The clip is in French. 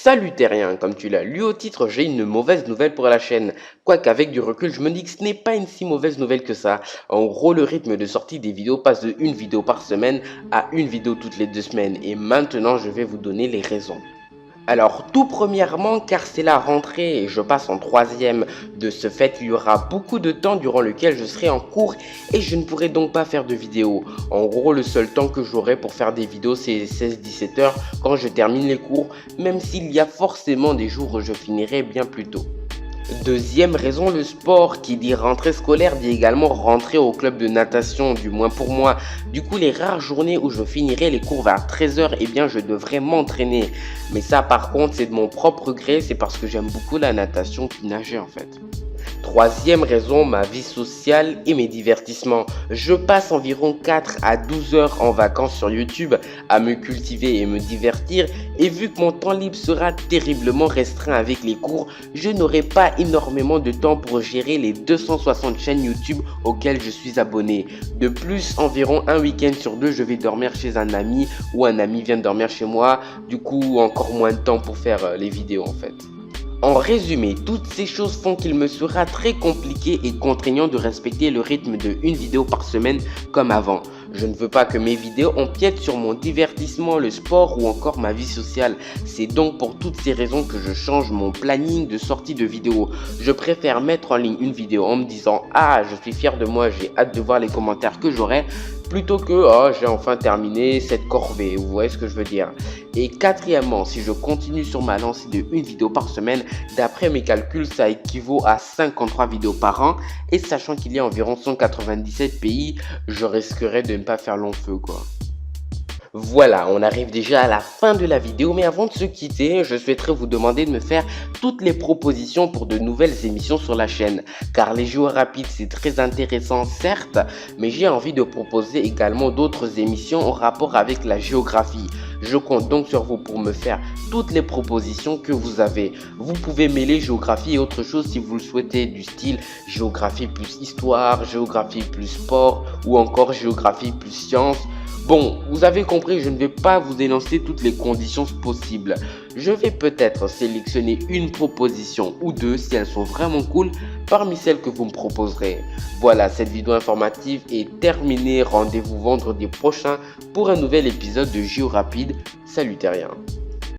Salut terrien, comme tu l'as lu au titre, j'ai une mauvaise nouvelle pour la chaîne. Quoique avec du recul, je me dis que ce n'est pas une si mauvaise nouvelle que ça. En gros, le rythme de sortie des vidéos passe de une vidéo par semaine à une vidéo toutes les 2 semaines. Et maintenant, je vais vous donner les raisons. Alors, tout premièrement, car c'est la rentrée et je passe en troisième. De ce fait, il y aura beaucoup de temps durant lequel je serai en cours et je ne pourrai donc pas faire de vidéos. En gros, le seul temps que j'aurai pour faire des vidéos, c'est 16-17 heures quand je termine les cours, même s'il y a forcément des jours où je finirai bien plus tôt. Deuxième raison, le sport. Qui dit rentrée scolaire dit également rentrer au club de natation, du moins pour moi. Du coup, les rares journées où je finirai les cours vers 13 h, eh bien je devrais m'entraîner. Mais ça par contre, c'est de mon propre gré, c'est parce que j'aime beaucoup la natation puis nager en fait. Troisième raison, ma vie sociale et mes divertissements. Je passe environ 4 à 12 heures en vacances sur YouTube à me cultiver et me divertir, et vu que mon temps libre sera terriblement restreint avec les cours, je n'aurai pas énormément de temps pour gérer les 260 chaînes YouTube auxquelles je suis abonné. De plus, environ un week-end sur deux, je vais dormir chez un ami ou un ami vient dormir chez moi, du coup encore moins de temps pour faire les vidéos en fait. En résumé, toutes ces choses font qu'il me sera très compliqué et contraignant de respecter le rythme de une vidéo par semaine comme avant. Je ne veux pas que mes vidéos empiètent sur mon divertissement, le sport ou encore ma vie sociale. C'est donc pour toutes ces raisons que je change mon planning de sortie de vidéos. Je préfère mettre en ligne une vidéo en me disant « Ah, je suis fier de moi, j'ai hâte de voir les commentaires que j'aurai » plutôt que « Oh, j'ai enfin terminé cette corvée », vous voyez ce que je veux dire. Et quatrièmement, si je continue sur ma lancée de une vidéo par semaine, d'après mes calculs, ça équivaut à 53 vidéos par an. Et sachant qu'il y a environ 197 pays, je risquerais de ne pas faire long feu quoi. Voilà, on arrive déjà à la fin de la vidéo, mais avant de se quitter, je souhaiterais vous demander de me faire toutes les propositions pour de nouvelles émissions sur la chaîne. Car les jeux rapides, c'est très intéressant certes, mais j'ai envie de proposer également d'autres émissions en rapport avec la géographie. Je compte donc sur vous pour me faire toutes les propositions que vous avez. Vous pouvez mêler géographie et autre chose si vous le souhaitez, du style géographie plus histoire, géographie plus sport ou encore géographie plus science. Bon, vous avez compris, je ne vais pas vous énoncer toutes les conditions possibles. Je vais peut-être sélectionner une proposition ou deux si elles sont vraiment cool parmi celles que vous me proposerez. Voilà, cette vidéo informative est terminée. Rendez-vous vendredi prochain pour un nouvel épisode de Géo Rapide. Salut terrien.